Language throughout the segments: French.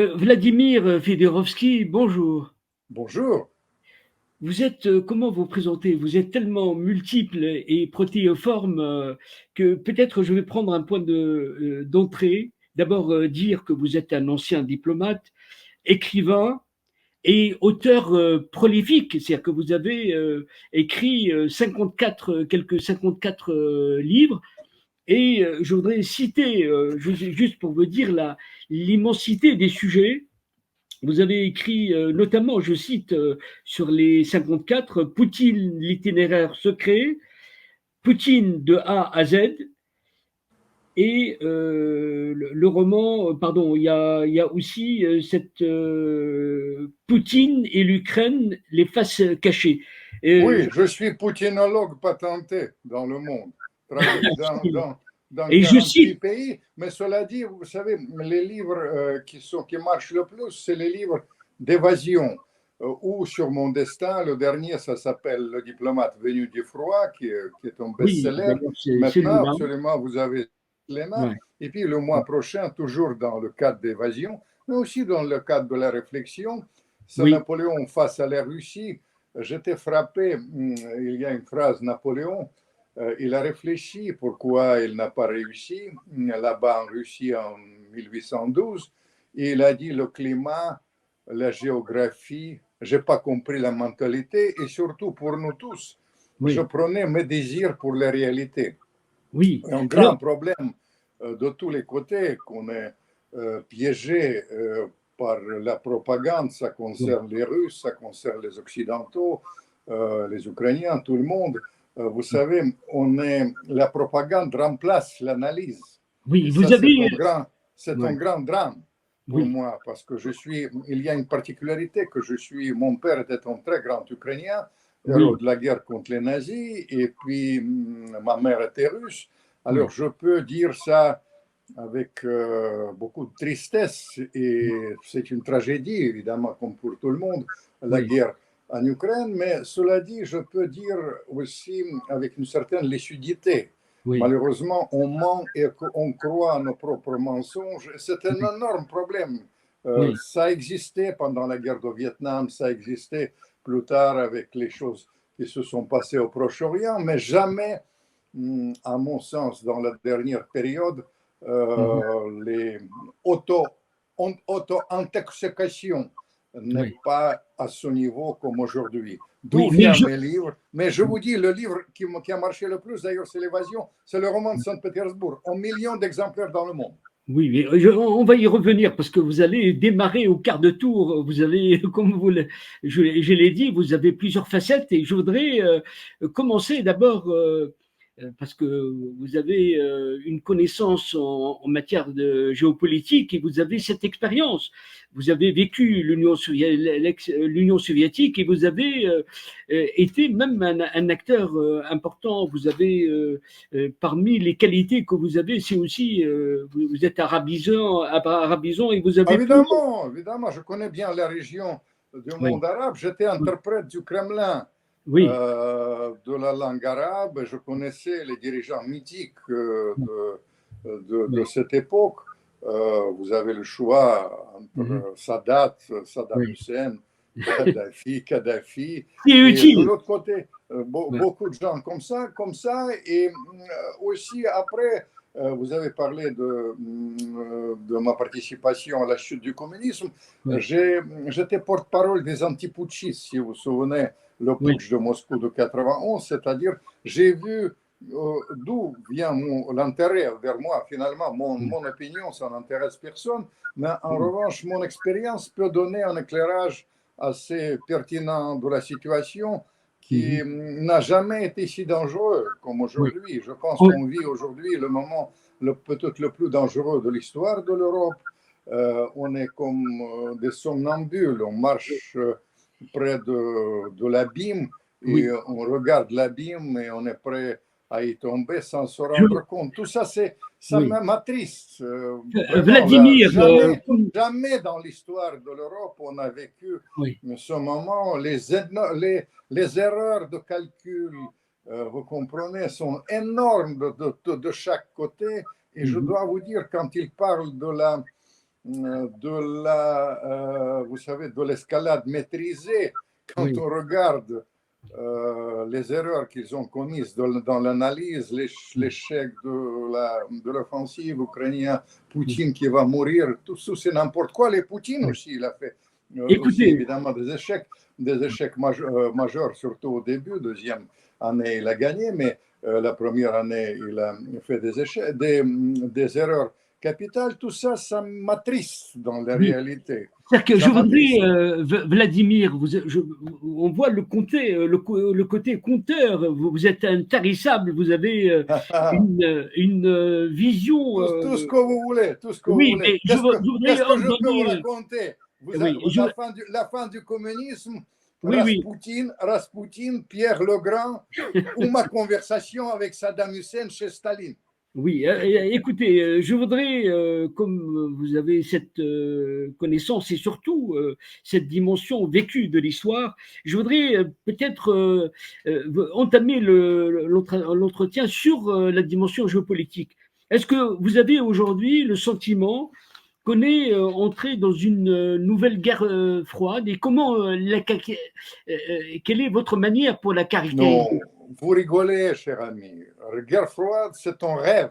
Vladimir Fedorovski, bonjour. Bonjour. Vous êtes, comment vous présentez? Vous êtes tellement multiple et protéiforme que peut-être je vais prendre un point d'entrée. D'abord, dire que vous êtes un ancien diplomate, écrivain et auteur prolifique. C'est-à-dire que vous avez écrit 54, quelques 54 livres. Et je voudrais citer, juste pour vous dire l'immensité des sujets. Vous avez écrit notamment, je cite, sur les 54, Poutine, l'itinéraire secret, Poutine de A à Z, et le roman, pardon, il y a aussi cette Poutine et l'Ukraine, les faces cachées. Oui, Je- je suis poutinologue patenté dans le monde, traduit dans et je 48 cite, pays. Mais cela dit, vous savez, les livres qui marchent le plus, c'est les livres d'évasion. Ou sur mon destin, le dernier, ça s'appelle Le diplomate venu du froid, qui est un oui, best-seller. d'ailleurs, c'est Maintenant, celui-là. absolument, vous avez les mains. Ouais. Et puis le mois prochain, toujours dans le cadre d'évasion, mais aussi dans le cadre de la réflexion, c'est Oui, Napoléon face à la Russie. J'étais frappé, il y a une phrase, Napoléon, il a réfléchi pourquoi il n'a pas réussi là-bas en Russie en 1812. Et il a dit le climat, la géographie, je n'ai pas compris la mentalité et surtout pour nous tous, je oui, prenais mes désirs pour la réalité. oui. Un grand Alors, problème de tous les côtés, qu'on est piégé par la propagande, ça oui, concerne les Russes, ça concerne les Occidentaux, les Ukrainiens, tout le monde. Vous savez, la propagande remplace l'analyse. Et oui, ça, vous avez, c'est un ouais, grand drame pour oui, moi, parce que il y a une particularité que mon père était un très grand Ukrainien, héros oui, de la guerre contre les nazis, et puis ma mère était russe. Alors oui, je peux dire ça avec beaucoup de tristesse, et c'est une tragédie, évidemment, comme pour tout le monde, la oui, guerre en Ukraine, mais cela dit, je peux dire aussi avec une certaine lucidité. oui, Malheureusement, on ment et on croit à nos propres mensonges. C'est un oui, énorme problème. oui, Ça existait pendant la guerre du Vietnam, ça existait plus tard avec les choses qui se sont passées au Proche-Orient, mais jamais, à mon sens, dans la dernière période, mhm, les auto, auto-intoxications n'est oui, pas à ce niveau comme aujourd'hui. oui, D'où mais viennent mes livres? Mais je vous dis, le livre qui a marché le plus, d'ailleurs, c'est L'évasion, c'est le roman de Saint-Pétersbourg, 1 million d'exemplaires dans le monde. oui, mais on va y revenir parce que vous allez démarrer au quart de tour. Vous avez, comme je l'ai dit, vous avez plusieurs facettes et je voudrais commencer d'abord parce que vous avez une connaissance en matière de géopolitique et vous avez cette expérience. Vous avez vécu l'Union soviétique et vous avez été même un acteur important. Vous avez parmi les qualités que vous avez, c'est aussi vous êtes arabisant et vous avez pu. Évidemment, évidemment, je connais bien la région du Oui, monde arabe. J'étais oui, interprète du Kremlin oui, de la langue arabe. Je connaissais les dirigeants mythiques de oui, cette époque. Vous avez le choix mhm, entre Saddam oui. Hussein, Kadhafi, C'est et de utile. l'autre côté, Ouais, beaucoup de gens comme ça. Et aussi après, vous avez parlé de ma participation à la chute du communisme. ouais, J'étais porte-parole des antiputschistes, si vous vous souvenez, le oui, putsch de Moscou de 91, c'est-à-dire j'ai vu d'où vient l'intérêt vers moi. Finalement, oui, mon opinion, ça n'intéresse personne, mais en oui, revanche, mon expérience peut donner un éclairage assez pertinent de la situation qui mhm, n'a jamais été si dangereux comme oui, aujourd'hui. Je pense oui, qu'on vit aujourd'hui le moment peut-être le plus dangereux de l'histoire de l'Europe. On est comme des somnambules, on marche près de l'abîme et oui. on regarde l'abîme et on est prêt à y tomber sans se Je, rendre compte. Tout ça, ça oui. m'attriste. Vraiment, là, Vladimir, jamais dans l'histoire de l'Europe on a vécu oui, ce moment. Les erreurs de calcul, vous comprenez, sont énormes de chaque côté. Et je mhm, dois vous dire, quand il parle vous savez, de l'escalade maîtrisée quand on regarde les erreurs qu'ils ont commises dans l'analyse, l'échec de l'offensive ukrainienne, Poutine qui va mourir, tout ça c'est n'importe quoi. Les Poutine aussi, il a fait aussi Écoutez, évidemment des échecs majeurs, surtout au début. Deuxième année, il a gagné, mais la première année, il a fait des échecs, des erreurs capitales. Tout ça, ça m'attriste dans la oui. réalité. C'est-à-dire que Ça je voudrais, m'attriste. Vladimir, on voit le côté conteur, vous êtes intarissable, vous avez une vision. Tout ce que vous voulez, tout ce que vous Oui, voulez. mais je voudrais Qu'est-ce que je peux vous donner. raconter? Oui, La fin du communisme, oui, oui, Raspoutine, Pierre Legrand, ou ma conversation avec Saddam Hussein chez Staline. oui. Écoutez, je voudrais, comme vous avez cette connaissance et surtout cette dimension vécue de l'histoire, je voudrais peut-être entamer l'entretien sur la dimension géopolitique. Est-ce que vous avez aujourd'hui le sentiment qu'on est entré dans une nouvelle guerre froide et comment quelle est votre manière pour la caractériser? Non, vous rigolez, cher ami. Guerre froide, c'est un rêve.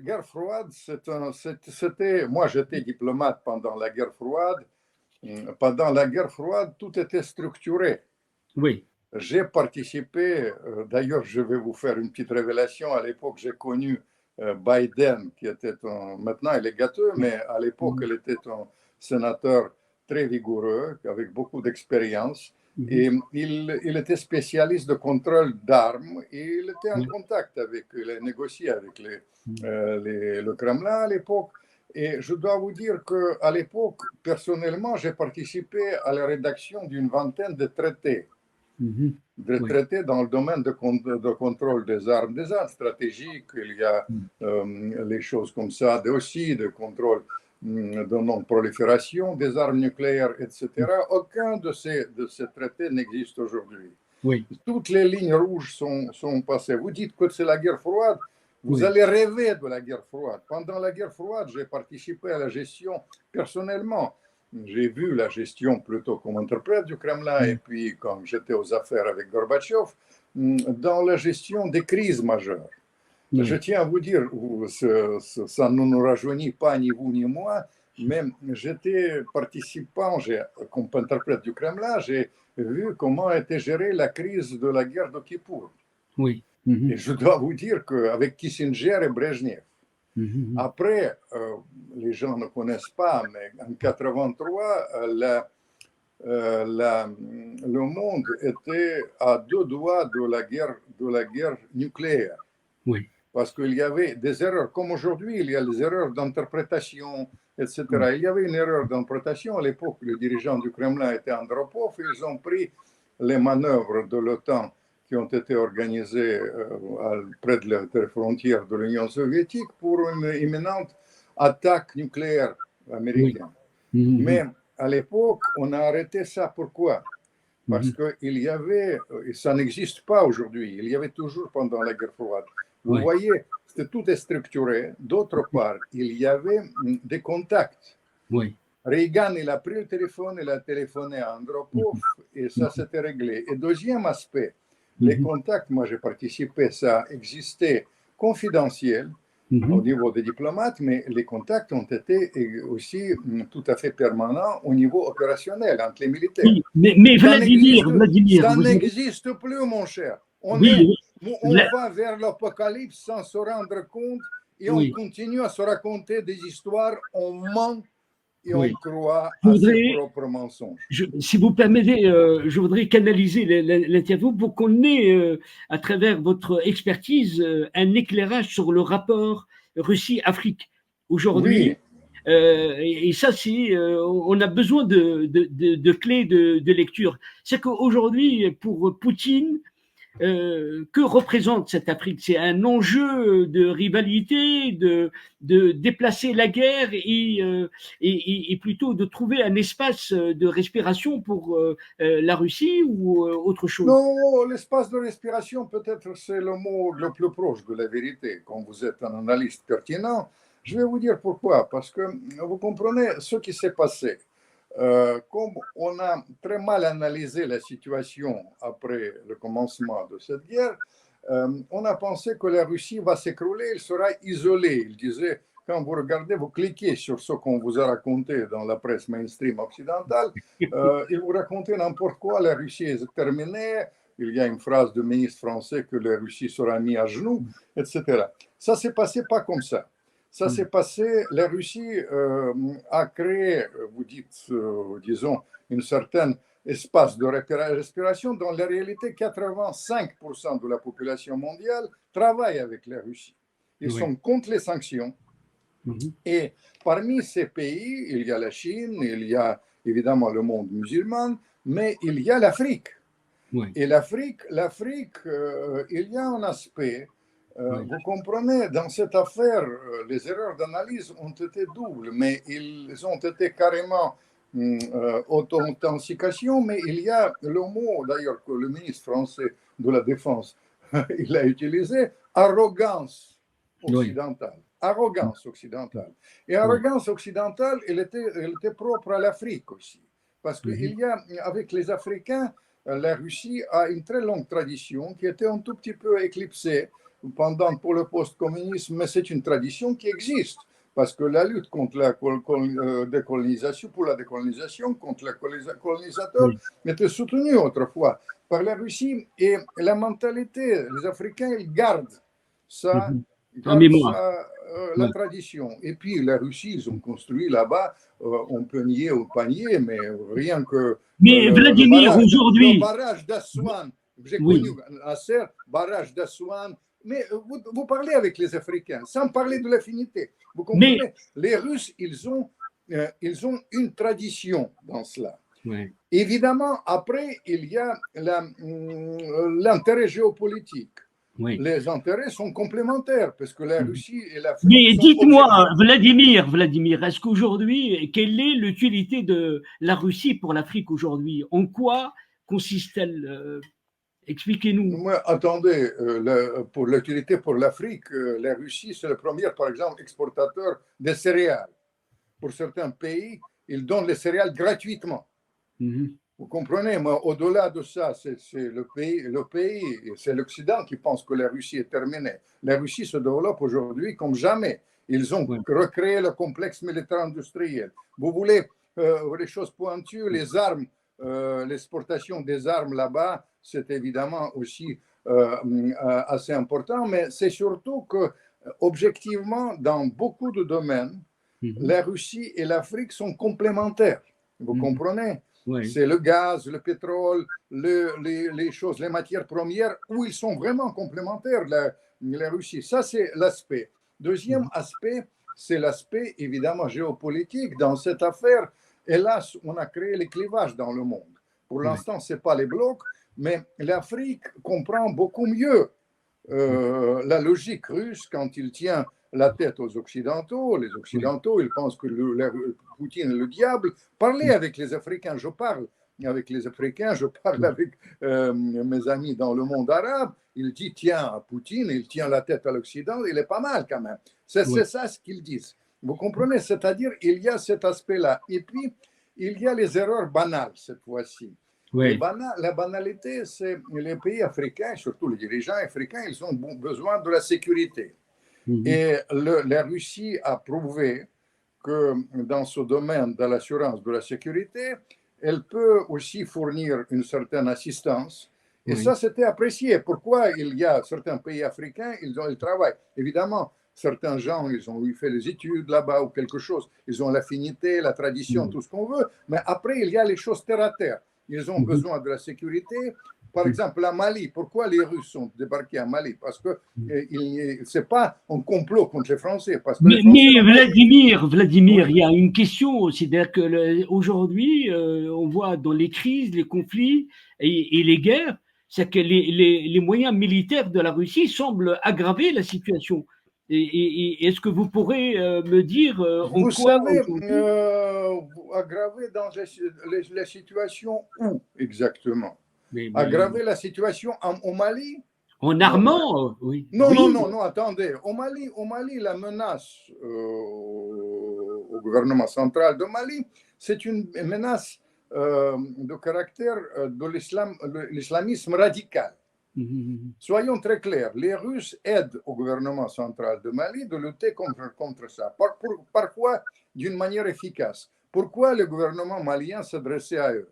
Guerre froide, c'était. Moi, j'étais diplomate pendant la guerre froide. Pendant la guerre froide, tout était structuré. Oui. J'ai participé, d'ailleurs, je vais vous faire une petite révélation. À l'époque, j'ai connu Biden, qui était maintenant il est gâteux, mais à l'époque, il était un sénateur très vigoureux, avec beaucoup d'expérience. Et il était spécialiste de contrôle d'armes et il était en contact avec, il a négocié avec le Kremlin à l'époque. Et je dois vous dire qu'à l'époque, personnellement, j'ai participé à la rédaction d'une vingtaine de traités. De Oui. traités dans le domaine de contrôle des armes stratégiques. Il y a les choses comme ça, aussi de contrôle de non-prolifération des armes nucléaires, etc. Aucun de ces traités n'existe aujourd'hui. Oui. Toutes les lignes rouges sont passées. Vous dites que c'est la guerre froide, vous Oui. allez rêver de la guerre froide. Pendant la guerre froide, j'ai participé à la gestion personnellement. J'ai vu la gestion plutôt comme interprète du Kremlin et puis quand j'étais aux affaires avec Gorbatchev, dans la gestion des crises majeures. Oui. Je tiens à vous dire, ça ne nous rajeunit pas ni vous ni moi, mais j'étais participant, comme interprète du Kremlin, j'ai vu comment était gérée la crise de la guerre de Kippour. Oui. Et je dois vous dire qu'avec Kissinger et Brezhnev, après, les gens ne connaissent pas, mais en 83, le monde était à deux doigts de la guerre nucléaire. Oui. Parce qu'il y avait des erreurs, comme aujourd'hui, il y a des erreurs d'interprétation, etc. Il y avait une erreur d'interprétation. À l'époque, les dirigeants du Kremlin étaient Andropov. Ils ont pris les manœuvres de l'OTAN qui ont été organisées près de la frontière de l'Union soviétique pour une imminente attaque nucléaire américaine. Mais à l'époque, on a arrêté ça. Pourquoi? Parce qu'il y avait, et ça n'existe pas aujourd'hui, il y avait toujours pendant la guerre froide. Vous voyez, tout est structuré. D'autre part, il y avait des contacts. Oui. Reagan, il a pris le téléphone, il a téléphoné à Andropov et ça s'était réglé. Et deuxième aspect, les contacts, moi j'ai participé, ça existait confidentiel au niveau des diplomates, mais les contacts ont été aussi tout à fait permanents au niveau opérationnel entre les militaires. Oui, mais Vladimir, ça n'existe plus, mon cher. On va vers l'apocalypse sans se rendre compte et on continue à se raconter des histoires, on ment et on croit à ses propres mensonges. Si vous permettez, je voudrais canaliser l'interview pour qu'on ait, à travers votre expertise, un éclairage sur le rapport Russie-Afrique aujourd'hui. Et ça, on a besoin de clés de lecture. C'est qu'aujourd'hui, pour Poutine, que représente cette Afrique? C'est un enjeu de rivalité, de déplacer la guerre et plutôt de trouver un espace de respiration pour la Russie ou autre chose? Non, l'espace de respiration, peut-être c'est le mot le plus proche de la vérité. Quand vous êtes un analyste pertinent, Je vais vous dire pourquoi. Parce que vous comprenez ce qui s'est passé. Comme on a très mal analysé la situation après le commencement de cette guerre, on a pensé que la Russie va s'écrouler, elle sera isolée. Il disait, quand vous regardez, vous cliquez sur ce qu'on vous a raconté dans la presse mainstream occidentale, il vous raconte n'importe quoi, la Russie est terminée, il y a une phrase du ministre français que la Russie sera mise à genoux, etc. Ça s'est passé pas comme ça. Ça s'est passé, la Russie a créé, vous dites, disons, une certaine espace de respiration. Dans la réalité, 85% de la population mondiale travaille avec la Russie. Ils sont contre les sanctions. Et parmi ces pays, il y a la Chine, il y a évidemment le monde musulman, mais il y a l'Afrique. Et l'Afrique, il y a un aspect, vous comprenez, dans cette affaire, les erreurs d'analyse ont été doubles, mais ils ont été carrément authentification, mais il y a le mot d'ailleurs que le ministre français de la Défense il a utilisé, arrogance occidentale. Arrogance occidentale. Et arrogance occidentale, elle était propre à l'Afrique aussi. Parce qu'il y a, avec les Africains, la Russie a une très longue tradition qui était un tout petit peu éclipsée pour le post-communisme, mais c'est une tradition qui existe. Parce que la lutte contre la décolonisation, pour la décolonisation, contre les colonisateurs, était soutenue autrefois par la Russie. Et la mentalité, les Africains, ils gardent ça, la tradition. Et puis la Russie, ils ont construit là-bas, on peut nier au panier, mais rien que mais Vladimir, aujourd'hui, le barrage d'Assouan, j'ai connu Nasser, barrage d'Assouan. Mais vous parlez avec les Africains, sans parler de l'affinité. Vous comprenez, les Russes, ils ont une tradition dans cela. Évidemment, après, il y a l'intérêt géopolitique. Les intérêts sont complémentaires parce que la Russie et l'Afrique. Mais dites-moi, Vladimir, est-ce qu'aujourd'hui, quelle est l'utilité de la Russie pour l'Afrique aujourd'hui? En quoi consiste-t-elle? Expliquez-nous. Attendez, pour l'utilité pour l'Afrique, la Russie, c'est le premier, par exemple, exportateur de céréales. Pour certains pays, ils donnent les céréales gratuitement. Vous comprenez, moi, au-delà de ça, c'est le pays, c'est l'Occident qui pense que la Russie est terminée. La Russie se développe aujourd'hui comme jamais. Ils ont recréé le complexe militaire industriel. Vous voulez les choses pointues, les armes, l'exportation des armes là-bas, c'est évidemment aussi assez important, mais c'est surtout que, objectivement, dans beaucoup de domaines, la Russie et l'Afrique sont complémentaires. Vous comprenez? C'est le gaz, le pétrole, les choses, les matières premières, où ils sont vraiment complémentaires, la Russie. Ça, c'est l'aspect. Deuxième aspect, c'est l'aspect évidemment géopolitique. Dans cette affaire, hélas, on a créé les clivages dans le monde. Pour l'instant, ce n'est pas les blocs, mais l'Afrique comprend beaucoup mieux la logique russe quand il tient la tête aux Occidentaux. Les Occidentaux, ils pensent que Poutine est le diable. Parlez avec les Africains, je parle avec les Africains, je parle avec mes amis dans le monde arabe. Il dit, tiens, Poutine, il tient la tête à l'Occident, il est pas mal quand même. C'est ça ce qu'ils disent. Vous comprenez? C'est-à-dire, il y a cet aspect-là. Et puis, il y a les erreurs banales cette fois-ci. La banalité, c'est les pays africains, surtout les dirigeants africains, ils ont besoin de la sécurité. Et la Russie a prouvé que dans ce domaine de l'assurance de la sécurité, elle peut aussi fournir une certaine assistance. Et ça, c'était apprécié. Pourquoi il y a certains pays africains, ils travaillent. Évidemment, certains gens, ils ont fait les études là-bas ou quelque chose. Ils ont l'affinité, la tradition, tout ce qu'on veut. Mais après, il y a les choses terre à terre. Ils ont besoin de la sécurité. Par exemple, à Mali, pourquoi les Russes sont débarqués à Mali? Parce que ce n'est pas un complot contre les Français. Parce que mais Vladimir, il y a une question, c'est-à-dire qu'aujourd'hui, on voit dans les crises, les conflits et les guerres, c'est que les moyens militaires de la Russie semblent aggraver la situation. Et est-ce que vous pourrez me dire vous savez, aggraver dans la situation où exactement? Aggraver la situation au Mali? En Non, armant, oui. non, non, Oui. non, non, attendez. Au Mali, la menace au gouvernement central de Mali, c'est une menace de caractère de l'islamisme radical. Mhm. Soyons très clairs, les Russes aident au gouvernement central de Mali de lutter contre ça. Parfois d'une manière efficace. Pourquoi le gouvernement malien s'adressait à eux?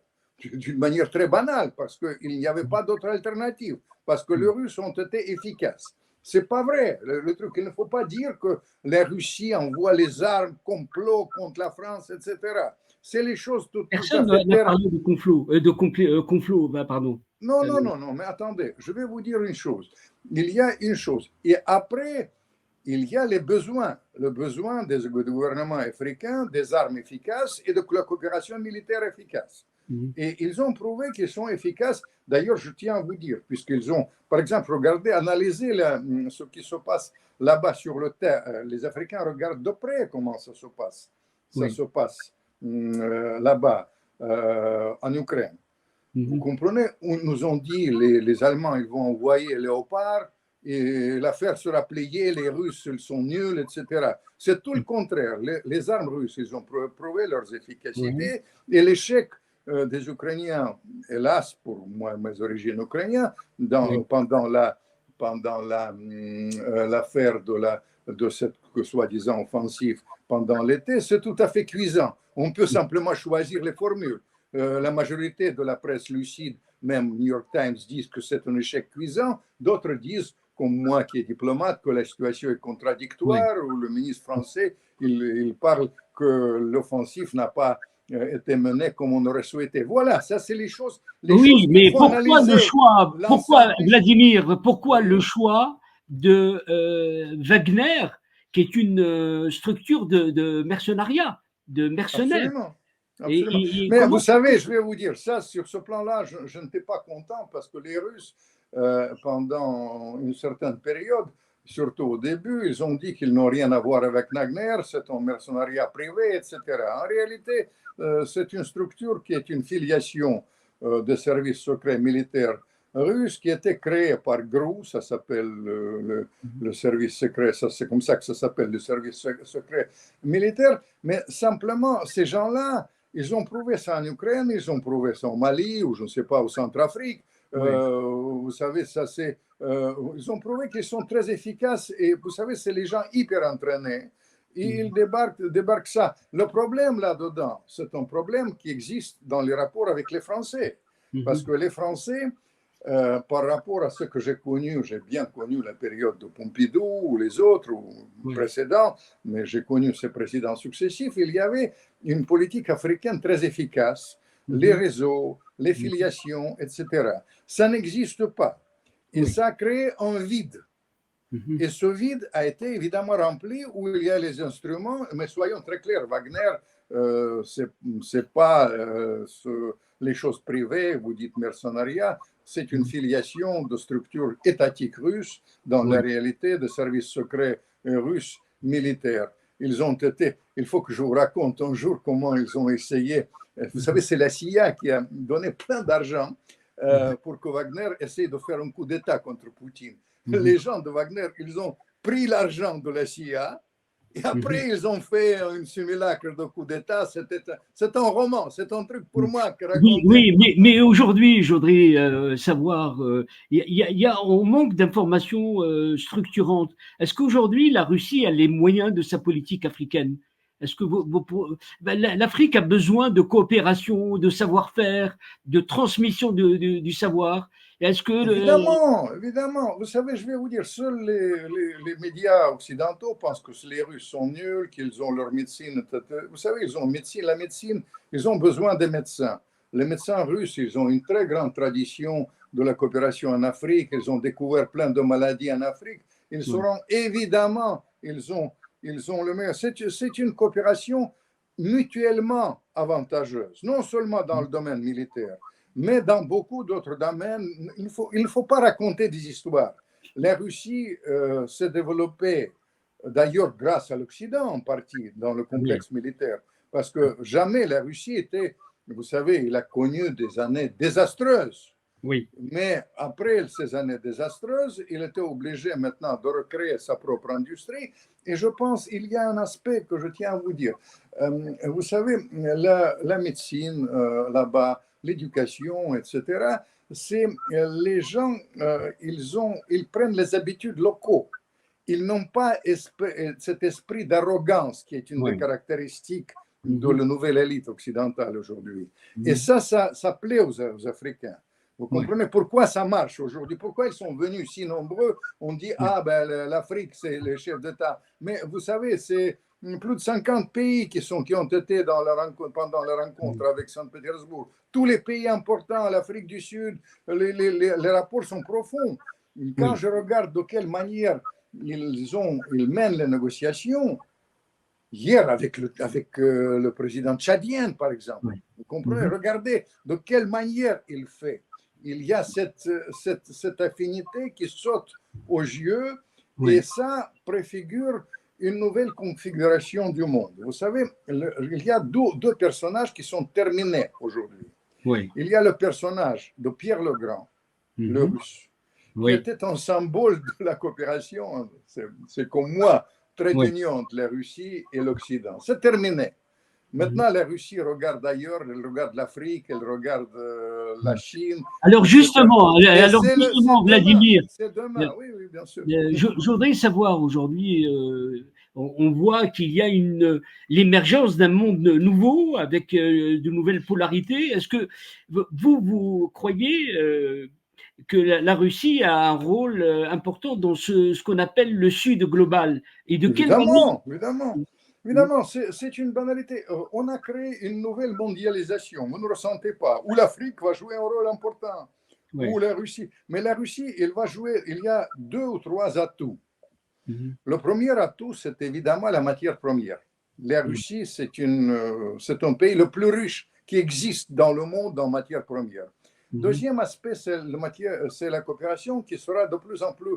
D'une manière très banale, parce qu'il n'y avait pas d'autre alternative, parce que les Russes ont été efficaces. C'est pas vrai. Le truc, il ne faut pas dire que la Russie envoie les armes, complot contre la France, etc. C'est les choses tout à Personne fait n'a terrestres. parlé de complot, bah, pardon. Non, non, Euh, non, non, mais attendez, je vais vous dire une chose. Il y a une chose. Et après, il y a les besoins. Le besoin des gouvernements africains, des armes efficaces et de la coopération militaire efficace. mhm. Et ils ont prouvé qu'ils sont efficaces. D'ailleurs, je tiens à vous dire, puisqu'ils ont, par exemple, regardé, analysé ce qui se passe là-bas sur le terrain. Les Africains regardent de près comment ça se passe. Ça Oui. se passe là-bas, en Ukraine. Vous Mhm. comprenez? Nous ont dit les Allemands, ils vont envoyer Léopard et l'affaire sera pliée, les Russes, ils sont nuls, etc. C'est tout le contraire. Les armes russes, ils ont prouvé leurs Oui. efficacités et l'échec des Ukrainiens, hélas pour moi, mes origines ukrainiennes, Oui. pendant l'affaire de cette soi-disant offensive pendant l'été, c'est tout à fait cuisant. On peut simplement choisir les formules. La majorité de la presse lucide, même New York Times, disent que c'est un échec cuisant. D'autres disent, comme moi qui est diplomate, que la situation est Oui. contradictoire, ou le ministre français, il parle que l'offensive n'a pas été menée comme on aurait souhaité. Voilà, ça c'est les choses, Oui, il mais faut analyser pourquoi, l'ensemble des... Vladimir, pourquoi le Oui, choix de Wagner, qui est une structure de mercenariat, de mercenaires? absolument. Et, Absolument. Mais vous comment savez, je vais vous dire, ça, sur ce plan-là, je n'étais pas content parce que les Russes, pendant une certaine période, surtout au début, ils ont dit qu'ils n'ont rien à voir avec Wagner, c'est un mercenariat privé, etc. En réalité, c'est une structure qui est une filiation des services secrets militaires russes qui était créée par GRU, ça s'appelle le service secret, c'est comme ça que ça s'appelle, le service secret militaire, mais simplement, ces gens-là, ils ont prouvé ça en Ukraine, ils ont prouvé ça au Mali ou je ne sais pas, au Centrafrique. Oui. Vous savez, ils ont prouvé qu'ils sont très efficaces et vous savez, c'est les gens hyper entraînés. Et ils débarquent ça. Le problème là-dedans, c'est un problème qui existe dans les rapports avec les Français. Parce que les Français, par rapport à ce que j'ai bien connu la période de Pompidou ou les autres ou Oui. précédents, mais j'ai connu ces présidents successifs, il y avait une politique africaine très efficace, les réseaux, les filiations, etc. Ça n'existe pas. Et Oui. ça a créé un vide. Et ce vide a été évidemment rempli où il y a les instruments, mais soyons très clairs, Wagner, c'est pas les choses privées, vous dites mercenariat, c'est une filiation de structures étatiques russes dans la Oui. réalité de services secrets russes militaires. Il faut que je vous raconte un jour comment ils ont essayé. Vous savez, c'est la CIA qui a donné plein d'argent pour que Wagner essaye de faire un coup d'État contre Poutine. Les gens de Wagner, ils ont pris l'argent de la CIA et après ils ont fait un simulacre de coup d'État. C'est un roman, c'est un truc pour moi que Oui, raconter. oui, mais aujourd'hui, je voudrais savoir, on manque d'informations structurantes. Est-ce qu'aujourd'hui, la Russie a les moyens de sa politique africaine? Est-ce que l'Afrique a besoin de coopération, de savoir-faire, de transmission du savoir? Est-ce que Évidemment, évidemment. Vous savez, je vais vous dire, seuls les médias occidentaux pensent que les Russes sont nuls, qu'ils ont leur médecine. Vous savez, ils ont médecine, la médecine, ils ont besoin des médecins. Les médecins russes, ils ont une très grande tradition de la coopération en Afrique. Ils ont découvert plein de maladies en Afrique. Ils oui, seront évidemment, ils ont le meilleur. C'est une coopération mutuellement avantageuse, non seulement dans le domaine militaire, mais dans beaucoup d'autres domaines. Il ne faut pas raconter des histoires. La Russie s'est développée, d'ailleurs grâce à l'Occident en partie, dans le oui, complexe militaire, parce que jamais la Russie était, vous savez, il a connu des années désastreuses. Oui, Mais après ces années désastreuses, il était obligé maintenant de recréer sa propre industrie. Et je pense qu'il y a un aspect que je tiens à vous dire. Vous savez, la médecine là-bas, l'éducation, etc., c'est les gens, ils prennent les habitudes locaux. Ils n'ont pas cet esprit d'arrogance qui est une des oui. caractéristiques de Mhm, la nouvelle élite occidentale aujourd'hui. Et mhm, ça plaît aux Africains. Vous oui, comprenez pourquoi ça marche aujourd'hui? Pourquoi ils sont venus si nombreux? On dit, oui, ah ben l'Afrique, c'est le chef d'État. Mais vous savez, c'est plus de 50 pays qui ont été pendant la rencontre mhm, avec Saint-Pétersbourg. Tous les pays importants, l'Afrique du Sud, les rapports sont profonds. Quand oui, je regarde de quelle manière ils mènent les négociations, hier avec le président tchadien, par exemple, oui. vous comprenez, Mhm, regardez de quelle manière il fait. Il y a cette affinité qui saute aux yeux et oui, ça préfigure une nouvelle configuration du monde. Vous savez, il y a deux personnages qui sont terminés aujourd'hui. oui. Il y a le personnage de Pierre le Grand, le Mhm, russe, qui oui, était un symbole de la coopération. C'est comme moi, trait oui. d'union entre la Russie et l'Occident. C'est terminé. Mhm, Maintenant, la Russie regarde ailleurs, elle regarde l'Afrique, elle regarde la oui. Chine, Alors etc. justement, Et alors c'est justement, demain, Vladimir, c'est euh, demain, oui, oui, bien sûr. je voudrais savoir aujourd'hui, on voit qu'il y a l'émergence d'un monde nouveau avec de nouvelles polarités. Est-ce que vous croyez que la Russie a un rôle important dans ce qu'on appelle le Sud global? Et de quelle manière? Évidemment, évidemment. Évidemment, c'est une banalité. On a créé une nouvelle mondialisation. Vous ne ressentez pas. Où l'Afrique va jouer un rôle important, ou Ouais. la Russie. Mais la Russie, elle va jouer. Il y a deux ou trois atouts. Mhm. Le premier atout, c'est évidemment la matière première. La Mhm. Russie, c'est un pays le plus riche qui existe dans le monde en matière première. Mhm. Deuxième aspect, c'est la coopération qui sera de plus en plus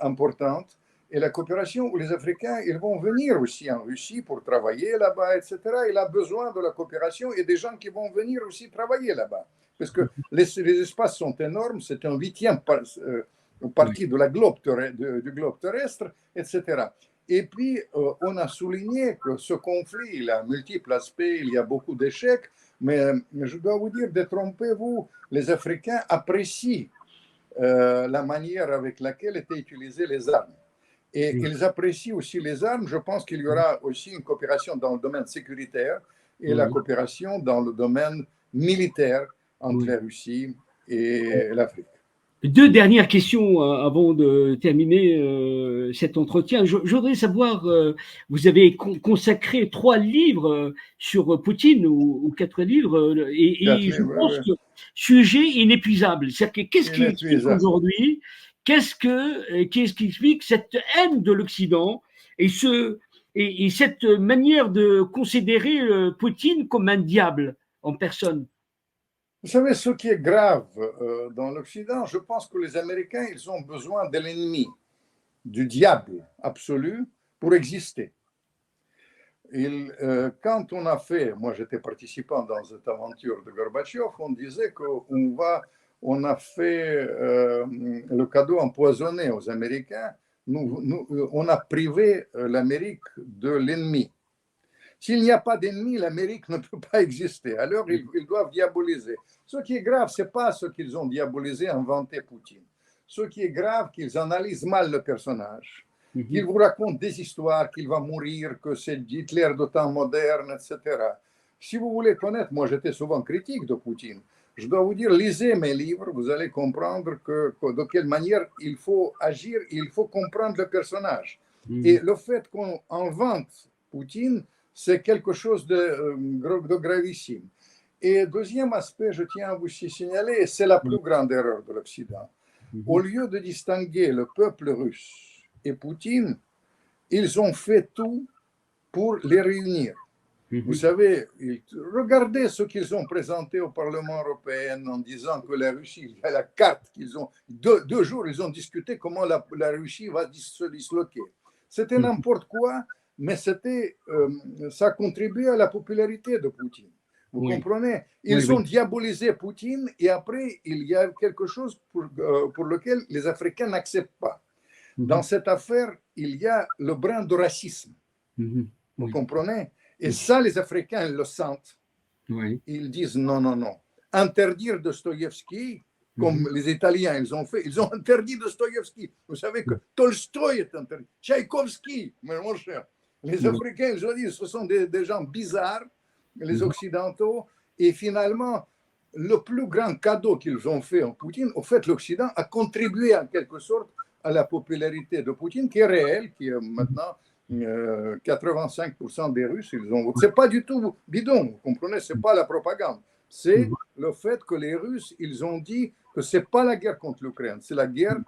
importante. Et la coopération où les Africains, ils vont venir aussi en Russie pour travailler là-bas, etc. Il a besoin de la coopération et des gens qui vont venir aussi travailler là-bas. Parce que les espaces sont énormes, c'est un huitième Ouais. partie de du globe terrestre, etc. Et puis, on a souligné que ce conflit, il a multiples aspects, il y a beaucoup d'échecs, mais je dois vous dire, détrompez-vous, les Africains apprécient la manière avec laquelle étaient utilisées les armes. Et Mhm. ils apprécient aussi les armes. Je pense qu'il y aura aussi une coopération dans le domaine sécuritaire et la Oui. coopération dans le domaine militaire entre Oui. la Russie et l'Afrique. Deux dernières questions avant de terminer cet entretien. Je voudrais savoir, vous avez consacré 3 livres sur Poutine ou 4 livres, et je Oui, pense oui. que sujet inépuisable. C'est-à-dire que qu'est-ce qui explique Inépuisable. aujourd'hui, qu'est-ce qui explique cette haine de l'Occident et et cette manière de considérer Poutine comme un diable en personne? Vous savez, ce qui est grave dans l'Occident, je pense que les Américains, ils ont besoin de l'ennemi, du diable absolu pour exister. Quand on a fait, moi j'étais participant dans cette aventure de Gorbatchev, on disait on a fait le cadeau empoisonné aux Américains. On a privé l'Amérique de l'ennemi. S'il n'y a pas d'ennemi, l'Amérique ne peut pas exister. Alors, ils doivent diaboliser. Ce qui est grave, ce n'est pas ce qu'ils ont diabolisé, inventé Poutine. Ce qui est grave, qu'ils analysent mal le personnage, qu'ils Mhm. vous racontent des histoires, qu'il va mourir, que c'est Hitler de temps moderne, etc. Si vous voulez connaître, moi j'étais souvent critique de Poutine. Je dois vous dire, lisez mes livres, vous allez comprendre de quelle manière il faut agir, il faut comprendre le personnage. Et Mhm. le fait qu'on invente Poutine, c'est quelque chose de gravissime. Et deuxième aspect, je tiens à vous signaler, c'est la plus grande erreur de l'Occident. Au Mhm. lieu de distinguer le peuple russe et Poutine, ils ont fait tout pour les réunir. Vous Mhm. savez, regardez ce qu'ils ont présenté au Parlement européen en disant que la Russie, il y a la carte qu'ils ont. Deux jours, ils ont discuté comment la Russie va se disloquer. C'était Mhm. n'importe quoi, mais ça contribuait à la popularité de Poutine. Vous Oui, comprenez? oui, Ils ont oui. diabolisé Poutine et après, il y a quelque chose pour lequel les Africains n'acceptent pas. Dans Mhm, cette affaire, il y a le brin de racisme. mhm, Vous oui, comprenez? Et mhm, ça, les Africains le sentent. oui, Ils disent non, non, non. Interdire Dostoïevski, mhm, comme les Italiens ils ont fait, ils ont interdit Dostoïevski. Vous savez que Tolstoï est interdit, Tchaïkovski, mais mon cher. Les oui, Africains, ils ont dit, ce sont des gens bizarres, les mhm. Occidentaux, et finalement, le plus grand cadeau qu'ils ont fait en Poutine, au fait, l'Occident a contribué en quelque sorte à la popularité de Poutine, qui est réelle, qui est maintenant 85% des Russes, ils ont voté. C'est pas du tout bidon, vous comprenez, c'est pas la propagande. C'est Mhm. le fait que les Russes, ils ont dit que c'est pas la guerre contre l'Ukraine, c'est la guerre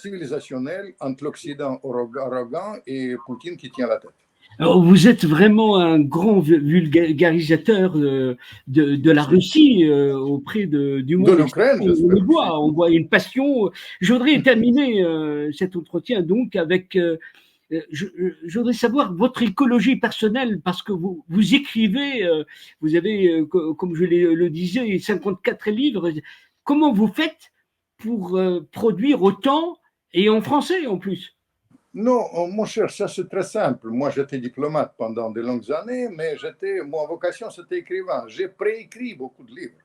civilisationnelle entre l'Occident arrogant et Poutine qui tient la tête. Alors, vous êtes vraiment un grand vulgarisateur de la Russie auprès du De monde l'Ukraine, extérieur. j'espère aussi. On voit une passion. Je voudrais terminer cet entretien donc avec. Je voudrais savoir votre écologie personnelle parce que vous écrivez, vous avez, comme je le disais, 54 livres. Comment vous faites pour produire autant et en français en plus? Non, mon cher, ça c'est très simple. Moi, j'étais diplomate pendant de longues années, mais ma vocation, c'était écrivain. J'ai préécrit beaucoup de livres.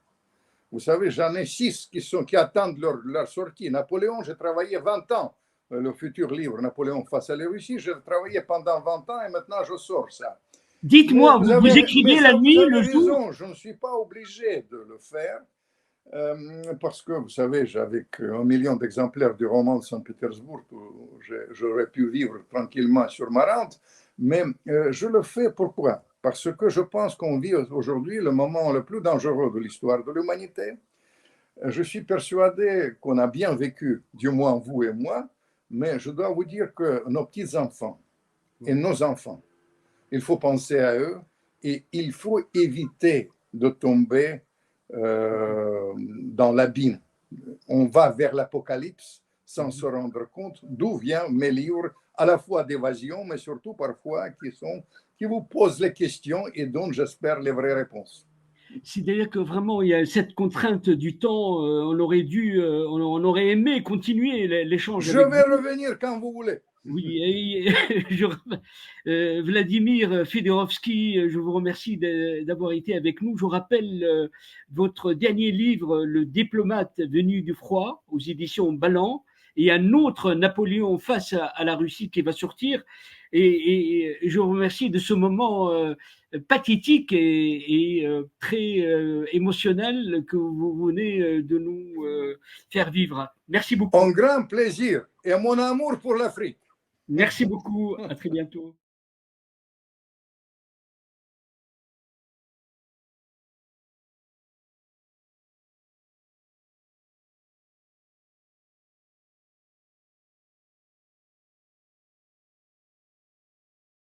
Vous savez, j'en ai 6 qui attendent leur sortie. Napoléon, j'ai travaillé 20 ans. Le futur livre, Napoléon face à la Russie, j'ai travaillé pendant 20 ans et maintenant je sors ça. Dites-moi, vous Mais écrivez la ça, vous nuit, avez le jour? raison, je ne suis pas obligé de le faire. Parce que, vous savez, j'avais 1 million d'exemplaires du roman de Saint-Pétersbourg où j'aurais pu vivre tranquillement sur ma rente, mais je le fais pourquoi? Parce que je pense qu'on vit aujourd'hui le moment le plus dangereux de l'histoire de l'humanité. Je suis persuadé qu'on a bien vécu, du moins vous et moi, mais je dois vous dire que nos petits-enfants et nos enfants, il faut penser à eux et il faut éviter de tomber dans l'abîme. On va vers l'apocalypse sans se rendre compte d'où viennent mes livres, à la fois d'évasion, mais surtout parfois qui vous posent les questions et dont j'espère les vraies réponses. C'est-à-dire que vraiment, il y a cette contrainte du temps. On aurait aimé continuer l'échange Je avec vais vous. revenir quand vous voulez. Oui, Vladimir Fedorovski, je vous remercie d'avoir été avec nous. Je vous rappelle votre dernier livre, Le diplomate venu du froid, aux éditions Ballant, et un autre, Napoléon face à la Russie, qui va sortir. Et je vous remercie de ce moment pathétique et très émotionnel que vous venez de nous faire vivre. Merci Un beaucoup. grand plaisir et mon amour pour l'Afrique. Merci beaucoup. À très bientôt.